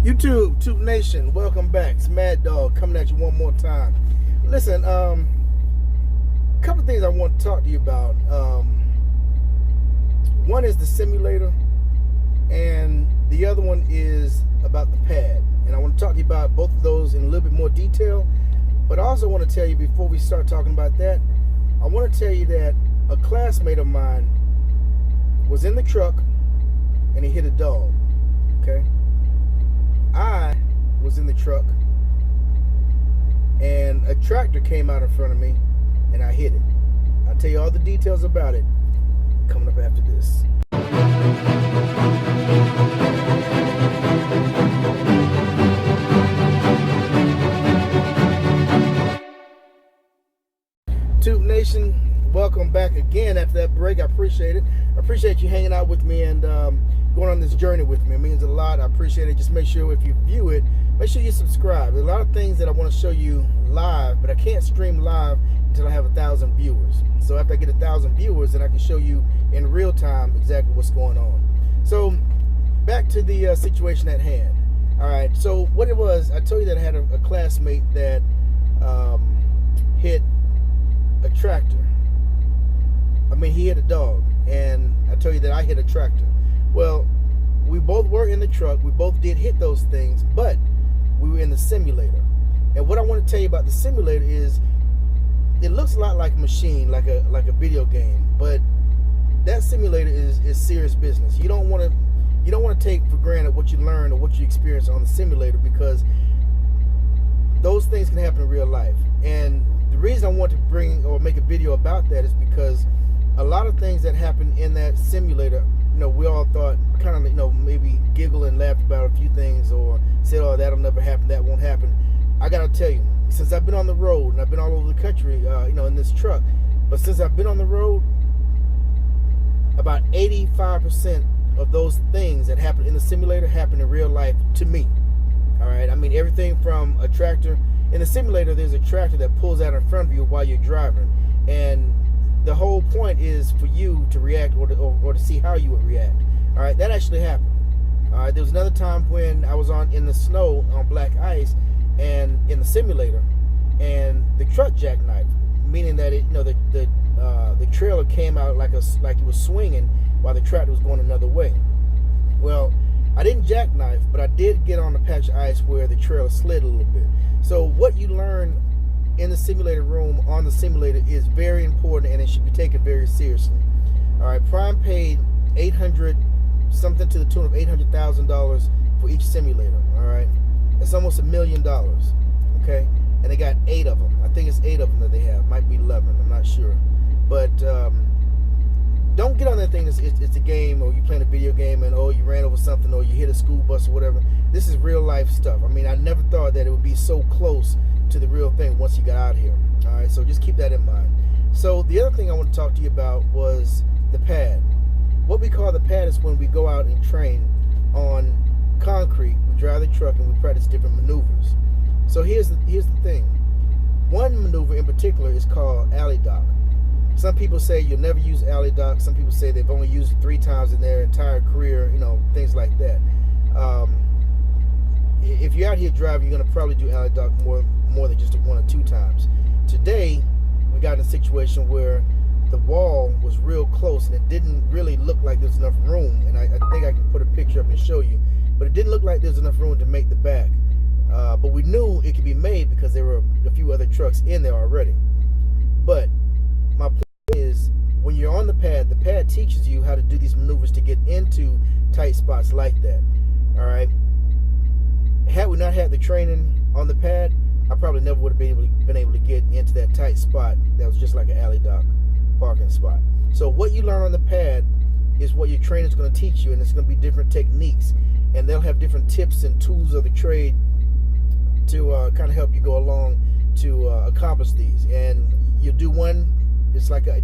YouTube Nation, welcome back. It's Mad Dog coming at you one more time. Listen, a couple of things I want to talk to you about. One is the simulator, and the other one is about the pad. And I want to talk to you about both of those in a little bit more detail. But I also want to tell you, before we start talking about that, I want to tell you that a classmate of mine was in the truck and he hit a dog. Okay? I was in the truck and a tractor came out in front of me and I hit it. I'll tell you all the details about it coming up after this. YouTube Nation, welcome back again after that break. I appreciate it. I appreciate you hanging out with me and going on this journey with me. It means a lot. I appreciate it. Just make sure if you view it, make sure you subscribe. There's a lot of things that I want to show you live, but I can't stream live until I have 1,000 viewers. So after I get 1,000 viewers, then I can show you in real time exactly what's going on. So back to the situation at hand. All right. So what it was, I told you that I had a classmate that hit a tractor. He hit a dog, and I told you that I hit a tractor. Well, we both were in the truck. We both did hit those things, but we were in the simulator. And what I want to tell you about the simulator is it looks a lot like a machine, like a video game, but that simulator is serious business. You don't want to take for granted what you learn or what you experience on the simulator, because those things can happen in real life. And the reason I want to bring or make a video about that is because a lot of things that happen in that simulator, we all thought, kind of, maybe giggle and laugh about a few things, or said, oh, that'll never happen, that won't happen. I gotta tell you, since I've been on the road, and I've been all over the country, in this truck, but since I've been on the road, about 85% of those things that happen in the simulator happen in real life to me. All right, everything from a tractor. In the simulator, there's a tractor that pulls out in front of you while you're driving, and the whole point is for you to react or to see how you would react. All right, that actually happened. All right, there was another time when I was in the snow on black ice and in the simulator, and the truck jackknifed, meaning that the trailer came out like it was swinging while the tractor was going another way. Well, I didn't jackknife, but I did get on the patch of ice where the trailer slid a little bit. So what you learn in the simulator room on the simulator is very important, and it should be taken very seriously. All right, Prime paid something to the tune of $800,000 for each simulator. All right, it's almost $1 million. Okay, and they got 8 of them. I think it's 8 of them that they have. Might be 11. I'm not sure, but don't get on that thing. It's a game, or you playing a video game, and you ran over something, or you hit a school bus or whatever. This is real life stuff. I never thought that it would be so close to the real thing once you got out here. All right, so just keep that in mind. So the other thing I want to talk to you about was the pad. What we call the pad is when we go out and train on concrete. We drive the truck and we practice different maneuvers. So here's the thing. One maneuver in particular is called alley dock. Some people say you'll never use alley dock. Some people say they've only used it 3 times in their entire career, things like that. If you're out here driving, you're going to probably do alley dock more than just 1 or 2 times. Today, we got in a situation where the wall was real close, and it didn't really look like there's enough room. And I think I can put a picture up and show you. But it didn't look like there's enough room to make the back. But we knew it could be made because there were a few other trucks in there already. But my point is, when you're on the pad teaches you how to do these maneuvers to get into tight spots like that. All right. Had we not had the training on the pad, I probably never would have been able to get into that tight spot that was just like an alley dock parking spot. So what you learn on the pad is what your trainer is going to teach you, and it's going to be different techniques, and they'll have different tips and tools of the trade to kind of help you go along to accomplish these. And you'll do one. It's like I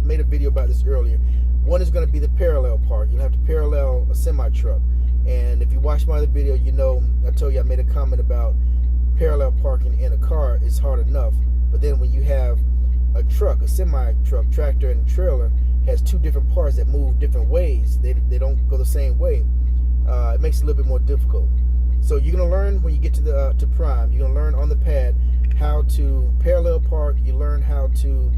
made a video about this earlier. One is going to be the parallel park. You'll have to parallel a semi truck. And if you watch my other video, I told you I made a comment about parallel parking in a car is hard enough. But then when you have a truck, a semi-truck, tractor, and trailer has 2 different parts that move different ways, they don't go the same way, it makes it a little bit more difficult. So you're gonna learn when you get to the to prime. You're gonna learn on the pad how to parallel park. You learn how to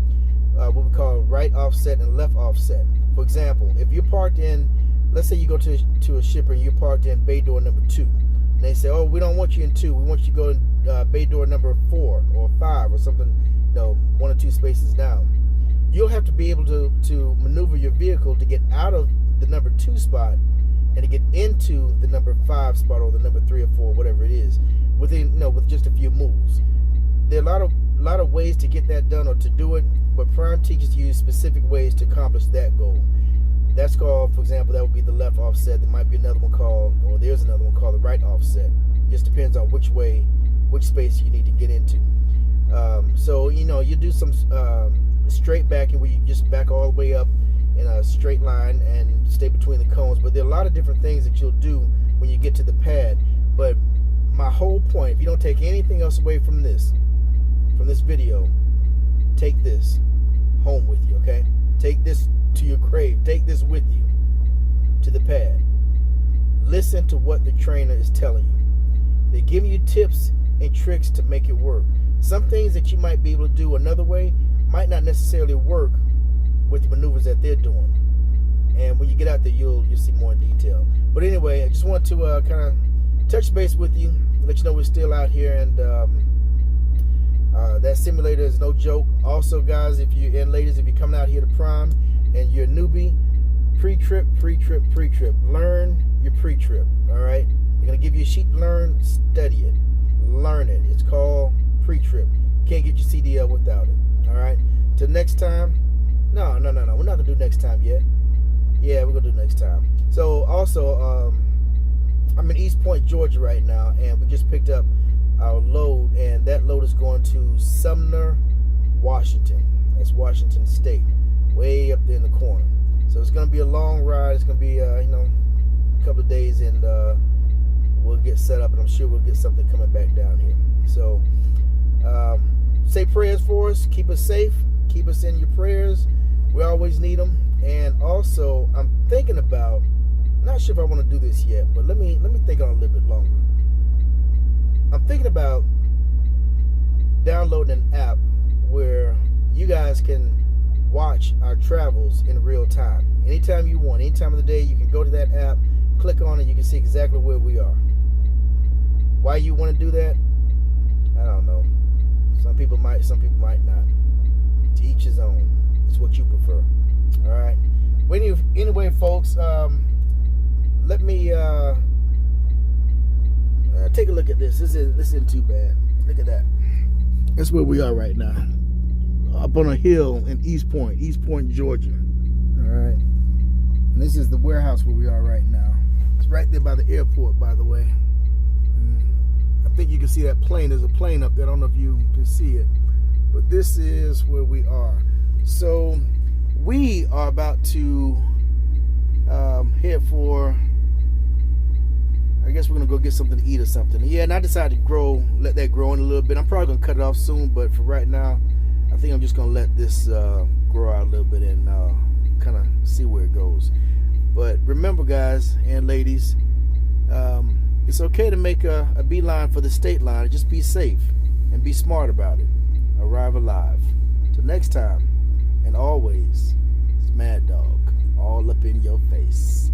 what we call right offset and left offset. For example, if you're parked in, let's say you go to a shipper and you're parked in bay door number 2. And they say, oh, we don't want you in 2. We want you to go in bay door number 4 or 5 or something, 1 or 2 spaces down. You'll have to be able to maneuver your vehicle to get out of the number 2 spot and to get into the number 5 spot or the number 3 or 4, whatever it is, within with just a few moves. There are a lot of ways to get that done or to do it, but Prime teaches you specific ways to accomplish that goal. That's called, for example, that would be the left offset. There might be another one called, or there's another one called the right offset. Just depends on which space you need to get into. So you do some straight backing where you just back all the way up in a straight line and stay between the cones. But there are a lot of different things that you'll do when you get to the pad. But my whole point, if you don't take anything else away from this video, take this home with you, okay? Take this to your grave. Take this with you to the pad. Listen to what the trainer is telling you. They're giving you tips and tricks to make it work. Some things that you might be able to do another way might not necessarily work with the maneuvers that they're doing. And when you get out there, you'll see more in detail. But anyway, I just want to kind of touch base with you, let you know we're still out here, and that simulator is no joke. Also, guys, and ladies, if you're coming out here to Prime and you're a newbie, pre-trip. Learn your pre-trip, all right? They're going to give you a sheet to learn, study it, learn it. It's called pre-trip. Can't get your CDL without it, all right? Till next time. No. We're not going to do next time yet. Yeah, we're going to do next time. So, also, I'm in East Point, Georgia right now, and we just picked up our load, and that load is going to Sumner, Washington. That's Washington State, way up there in the corner. So it's going to be a long ride. It's going to be a couple of days, and we'll get set up, and I'm sure we'll get something coming back down here. So say prayers for us. Keep us safe. Keep us in your prayers. We always need them. And also, I'm thinking about, not sure if I want to do this yet, but let me think on it a little bit longer. I'm thinking about downloading an app where you guys can watch our travels in real time. Anytime you want, any time of the day, you can go to that app, click on it, you can see exactly where we are. Why you want to do that? I don't know. Some people might not. To each his own. It's what you prefer. All right. Well, anyway, folks, let me take a look at this. This isn't too bad. Look at that. That's where we are right now. Up on a hill in East Point, Georgia. All right. And this is the warehouse where we are right now. It's right there by the airport, by the way. And I think you can see that plane. There's a plane up there. I don't know if you can see it. But this is where we are. So we are about to head for, I guess we're going to go get something to eat or something. Yeah, and I decided to let that grow in a little bit. I'm probably going to cut it off soon, but for right now, I think I'm just going to let this grow out a little bit and kind of see where it goes. But remember, guys and ladies, it's okay to make a beeline for the state line. Just be safe and be smart about it. Arrive alive. Till next time, and always, it's Mad Dog, all up in your face.